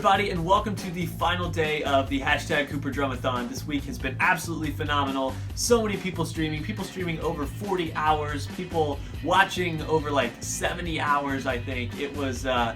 everybody, and welcome to the final day of the hashtag Coop3r Dramathon. This week has been absolutely phenomenal. So many people streaming over 40 hours, people watching over like 70 hours, I think. It was a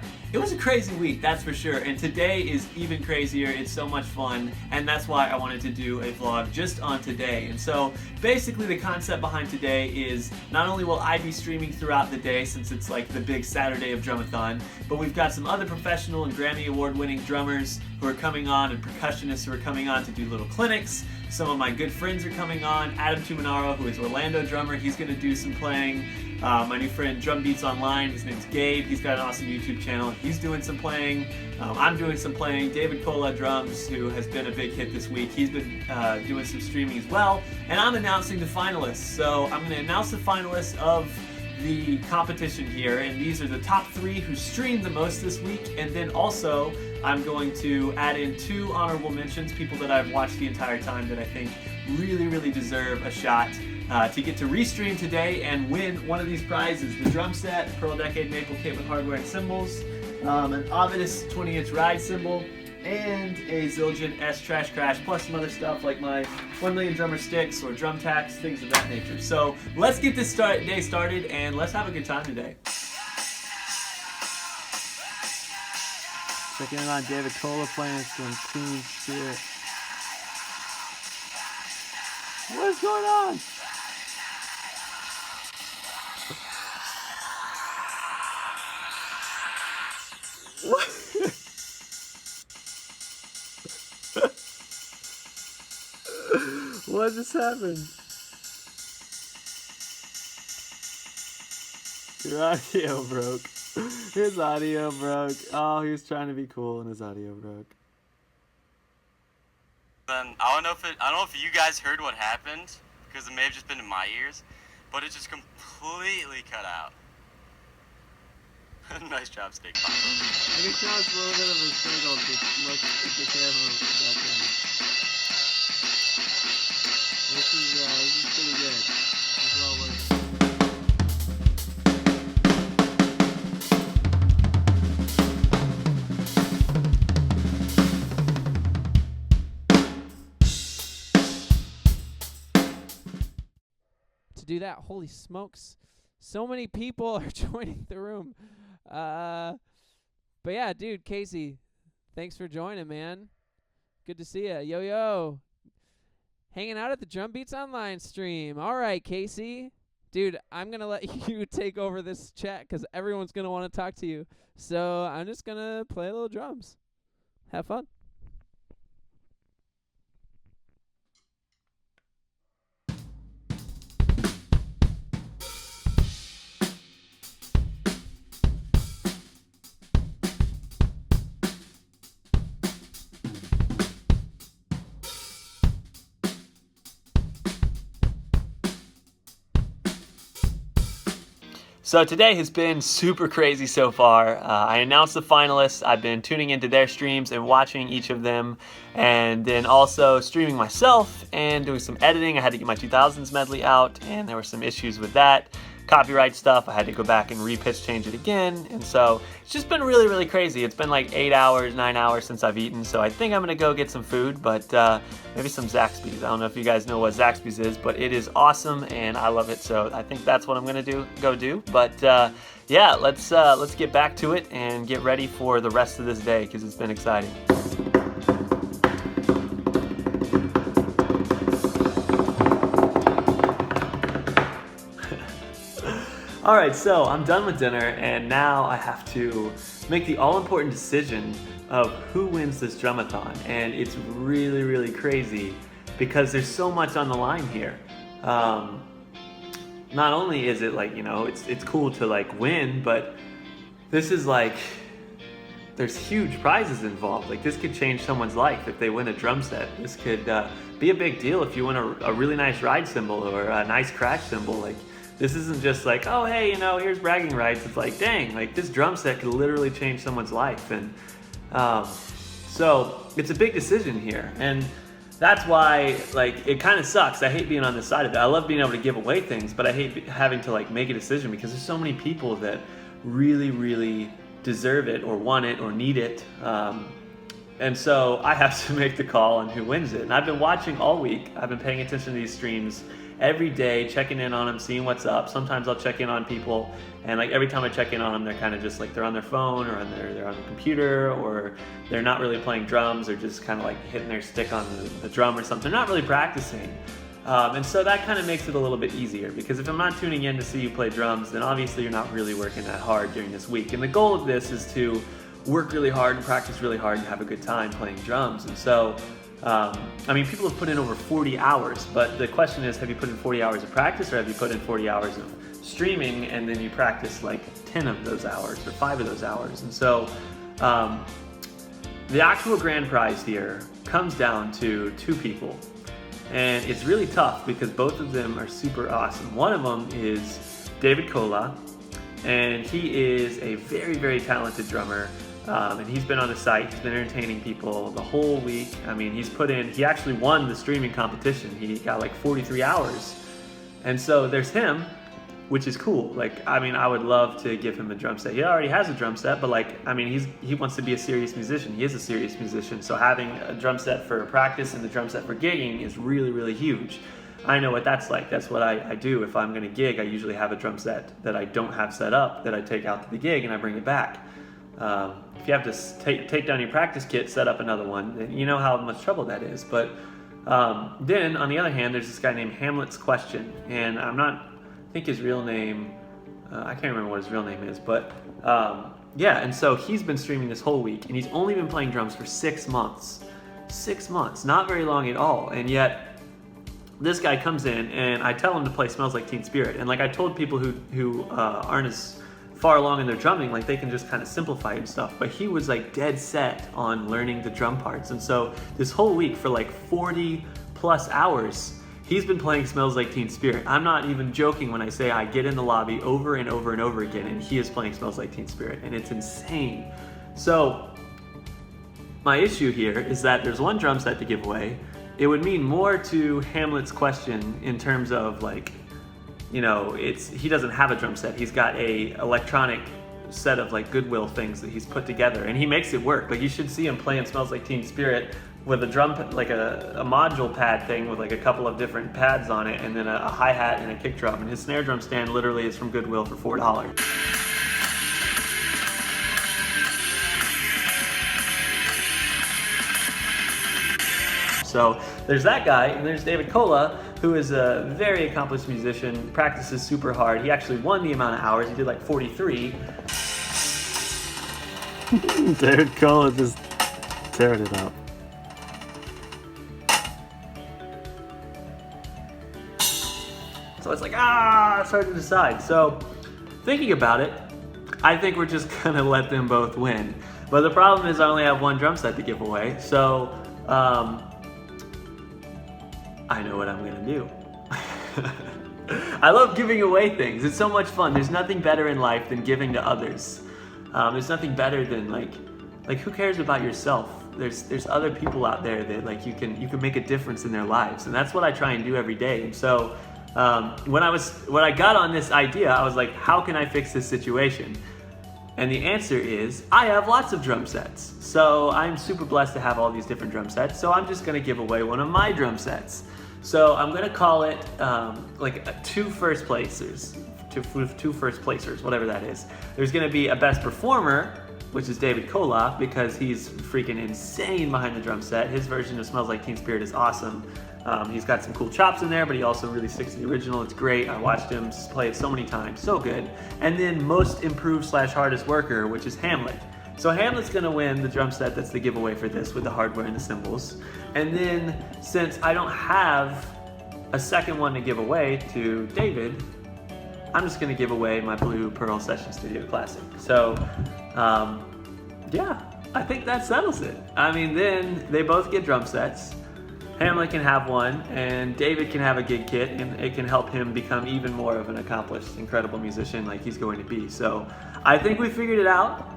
crazy week, that's for sure. And today is even crazier. It's so much fun, and that's why I wanted to do a vlog just on today. And so basically the concept behind today is not only will I be streaming throughout the day since it's like the big Saturday of Dramathon, but we've got some other professional and Grammy Award-winning drummers who are coming on and percussionists who are coming on to do little clinics. Some of my good friends are coming on. Adam Tumanaro, who is Orlando drummer, he's going to do some playing. My new friend Drum Beats Online, his name's Gabe, he's got an awesome YouTube channel, he's doing some playing. I'm doing some playing. David Cola Drums, who has been a big hit this week, he's been doing some streaming as well. And I'm announcing the finalists. So I'm going to announce the finalists of the competition here, and these are the top 3 who streamed the most this week. And then also I'm going to add in 2 honorable mentions, people that I've watched the entire time that I think really deserve a shot to get to restream today and win one of these prizes: the drum set, Pearl Decade Maple Kit with hardware and cymbals, an Ovidus 20-inch ride cymbal, and a Zildjian S Trash Crash, plus some other stuff like my 1 million drummer sticks or drum tacks, things of that nature. So let's get this day started and let's have a good time today. Checking in on David Cola playing some clean shit. What is going on? What? What just happened? Your audio broke. His audio broke. Oh, he was trying to be cool and his audio broke. Then I don't know if you guys heard what happened, because it may have just been in my ears, but it just completely cut out. Nice job, Steak. I can tell it's a little bit of a struggle to look at the camera back in. This is pretty good. This is all working. To do that, holy smokes, so many people are joining the room. But yeah, dude, Casey, thanks for joining, man. Good to see ya. Yo, hanging out at the Drum Beats Online stream. All right, Casey, dude, I'm gonna let you take over this chat because everyone's gonna want to talk to you. So I'm just gonna play a little drums. Have fun. So today has been super crazy so far. I announced the finalists. I've been tuning into their streams and watching each of them, and then also streaming myself and doing some editing. I had to get my 2000s medley out, and there were some issues with that. Copyright stuff, I had to go back and re-pitch change it again, and so it's just been really crazy. It's been like 8 hours, 9 hours since I've eaten, so I think I'm gonna go get some food, but maybe some Zaxby's. I don't know if you guys know what Zaxby's is, but it is awesome and I love it, so I think that's what I'm gonna go do. But yeah, let's get back to it and get ready for the rest of this day because it's been exciting. Alright, so I'm done with dinner and now I have to make the all-important decision of who wins this Dramathon, and it's really crazy because there's so much on the line here. Not only is it like, you know, it's cool to like win, but this is like, there's huge prizes involved. Like this could change someone's life if they win a drum set. This could be a big deal if you win a really nice ride cymbal or a nice crash cymbal. Like, this isn't just like, oh, hey, you know, here's bragging rights. It's like, dang, like this drum set could literally change someone's life. And so it's a big decision here. And that's why, like, it kind of sucks. I hate being on this side of it. I love being able to give away things, but I hate having to like make a decision because there's so many people that really deserve it or want it or need it. And so I have to make the call on who wins it. And I've been watching all week. I've been paying attention to these streams every day, checking in on them, seeing what's up. Sometimes I'll check in on people, and like every time I check in on them, they're kind of just like they're on their phone or they're on the computer, or they're not really playing drums. They're just kind of like hitting their stick on the drum or something. They're not really practicing. And so that kind of makes it a little bit easier, because if I'm not tuning in to see you play drums, then obviously you're not really working that hard during this week. And the goal of this is to work really hard and practice really hard and have a good time playing drums. And so, I mean, people have put in over 40 hours, but the question is, have you put in 40 hours of practice, or have you put in 40 hours of streaming and then you practice like 10 of those hours or 5 of those hours? And so the actual grand prize here comes down to 2 people. And it's really tough because both of them are super awesome. One of them is David Kola, and he is a very, very talented drummer. And he's been on the site, he's been entertaining people the whole week. I mean, he actually won the streaming competition. He got like 43 hours. And so there's him, which is cool. Like, I mean, I would love to give him a drum set. He already has a drum set, but like, I mean, he wants to be a serious musician. He is a serious musician. So having a drum set for practice and the drum set for gigging is really, really huge. I know what that's like. That's what I do. If I'm gonna gig, I usually have a drum set that I don't have set up that I take out to the gig and I bring it back. If you have to take down your practice kit, set up another one, then you know how much trouble that is. But then, on the other hand, there's this guy named Hamlet's Question, and I think his real name, I can't remember what his real name is, but yeah, and so he's been streaming this whole week, and he's only been playing drums for 6 months. 6 months, not very long at all, and yet this guy comes in, and I tell him to play Smells Like Teen Spirit, and like I told people who aren't as far along in their drumming, like they can just kind of simplify and stuff, but he was like dead set on learning the drum parts. And so this whole week, for like 40 plus hours, he's been playing Smells Like Teen Spirit. I'm not even joking when I say I get in the lobby over and over and over again and he is playing Smells Like Teen Spirit, and it's insane. So my issue here is that there's one drum set to give away. It would mean more to Hamlet's Question in terms of like, you know, he doesn't have a drum set. He's got a electronic set of like Goodwill things that he's put together, and he makes it work. Like, you should see him playing Smells Like Teen Spirit with a drum, like a module pad thing with like a couple of different pads on it, and then a hi-hat and a kick drum. And his snare drum stand literally is from Goodwill for $4. So there's that guy, and there's David Kola, who is a very accomplished musician, practices super hard. He actually won the amount of hours. He did like 43. David Kola just tearing it up. So it's like, it's hard to decide. So thinking about it, I think we're just gonna let them both win. But the problem is I only have one drum set to give away. So I know what I'm gonna do. I love giving away things. It's so much fun. There's nothing better in life than giving to others. There's nothing better than like who cares about yourself? There's other people out there that like you can make a difference in their lives, and that's what I try and do every day. And so when I got on this idea, I was like, how can I fix this situation? And the answer is, I have lots of drum sets. So I'm super blessed to have all these different drum sets. So I'm just gonna give away one of my drum sets. So I'm gonna call it like two first placers, whatever that is. There's gonna be a best performer, which is David Kola, because he's freaking insane behind the drum set. His version of Smells Like Teen Spirit is awesome. He's got some cool chops in there, but he also really sticks to the original. It's great. I watched him play it so many times. So good. And then most improved / hardest worker, which is Hamlet. So Hamlet's gonna win the drum set that's the giveaway for this, with the hardware and the cymbals. And then since I don't have a second one to give away to David, I'm just gonna give away my blue Pearl Session Studio Classic. So yeah, I think that settles it. I mean, then they both get drum sets. Hamlet can have one, and David can have a gig kit, and it can help him become even more of an accomplished, incredible musician like he's going to be. So I think we figured it out.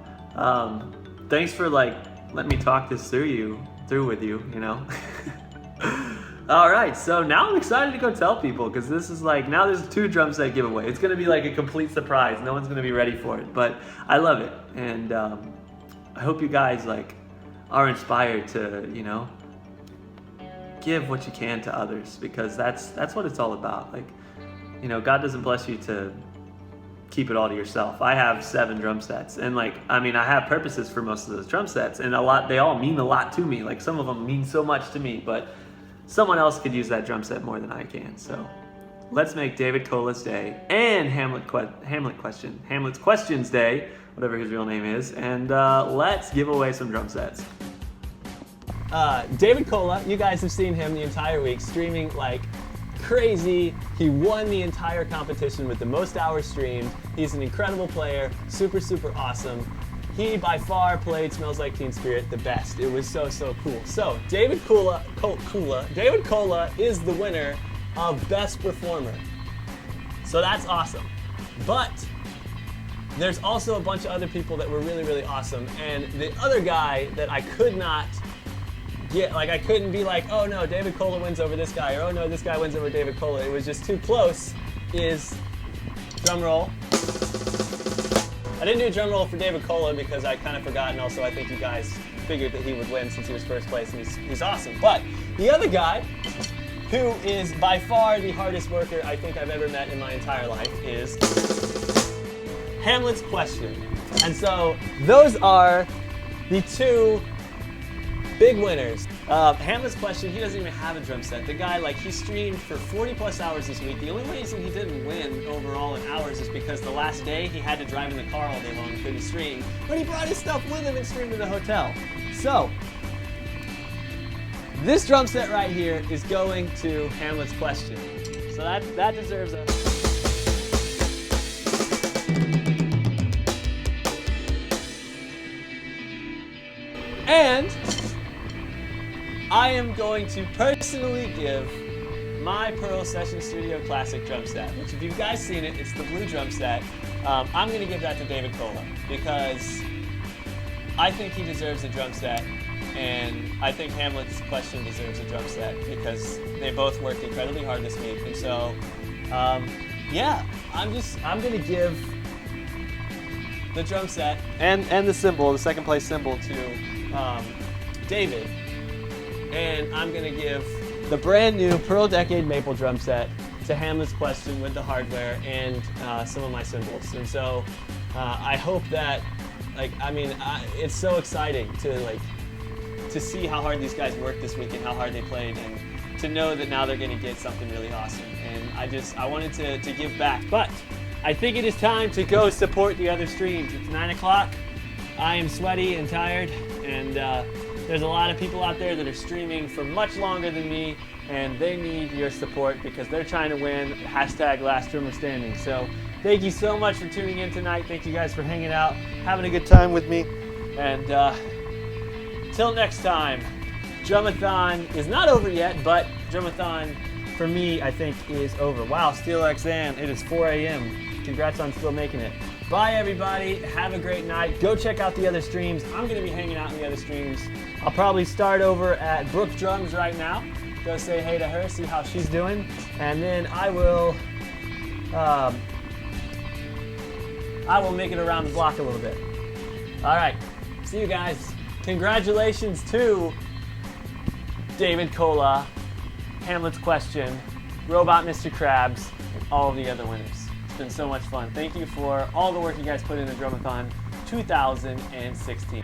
Thanks for letting me talk this through with you, you know. All right, so now I'm excited to go tell people, because this is now there's 2 drum set giveaway. It's gonna be like a complete surprise. No one's gonna be ready for it, but I love it, and I hope you guys are inspired to, give what you can to others, because that's what it's all about. Like, God doesn't bless you to keep it all to yourself. I have 7 drum sets, and I have purposes for most of those drum sets, and they all mean a lot to me. Like, some of them mean so much to me, but someone else could use that drum set more than I can. So let's make David Cola's Day and Hamlet's Questions Day, whatever his real name is, and let's give away some drum sets. David Cola, you guys have seen him the entire week streaming like crazy. He won the entire competition with the most hours streamed. He's an incredible player, super, super awesome. He by far played Smells Like Teen Spirit the best. It was so, so cool. So David Cola is the winner of Best Performer. So that's awesome. But there's also a bunch of other people that were really, really awesome. And the other guy that I could not get, I couldn't be like, oh no, David Cola wins over this guy, or oh no, this guy wins over David Cola. It was just too close, is drum roll. I didn't do a drum roll for David Cola because I kind of forgot, and also I think you guys figured that he would win since he was first place, and he's awesome. But the other guy, who is by far the hardest worker I think I've ever met in my entire life, is Hamlet's Question. And so those are the 2 big winners. Hamlet's Question, he doesn't even have a drum set. The guy, he streamed for 40 plus hours this week. The only reason he didn't win overall in hours is because the last day he had to drive in the car all day long and couldn't stream. But he brought his stuff with him and streamed in the hotel. So, this drum set right here is going to Hamlet's Question. So that deserves a... And I am going to personally give my Pearl Session Studio Classic drum set, which if you guys seen it, it's the blue drum set. I'm going to give that to David Cola because I think he deserves a drum set, and I think Hamlet's Question deserves a drum set because they both worked incredibly hard this week. And so, yeah, I'm going to give the drum set and the cymbal, the second place cymbal, to David. And I'm going to give the brand new Pearl Decade Maple drum set to Hamlet's Question with the hardware and some of my cymbals. And so I hope that, it's so exciting to see how hard these guys worked this week and how hard they played, and to know that now they're going to get something really awesome. And I wanted to give back. But I think it is time to go support the other streams. It's 9 o'clock. I am sweaty and tired, and there's a lot of people out there that are streaming for much longer than me, and they need your support because they're trying to win #Last Drummer Standing. So thank you so much for tuning in tonight. Thank you guys for hanging out, having a good time with me. And till next time, Dramathon is not over yet, but Dramathon for me, I think, is over. Wow, Steel XAN, it is 4 a.m. Congrats on still making it. Bye, everybody. Have a great night. Go check out the other streams. I'm going to be hanging out in the other streams. I'll probably start over at Brooke Drums right now. Go say hey to her, see how she's doing. And then I will make it around the block a little bit. All right. See you guys. Congratulations to David Cola, Hamlet's Question, Robot Mr. Krabs, and all of the other winners. It's been so much fun. Thank you for all the work you guys put into Dramathon 2016.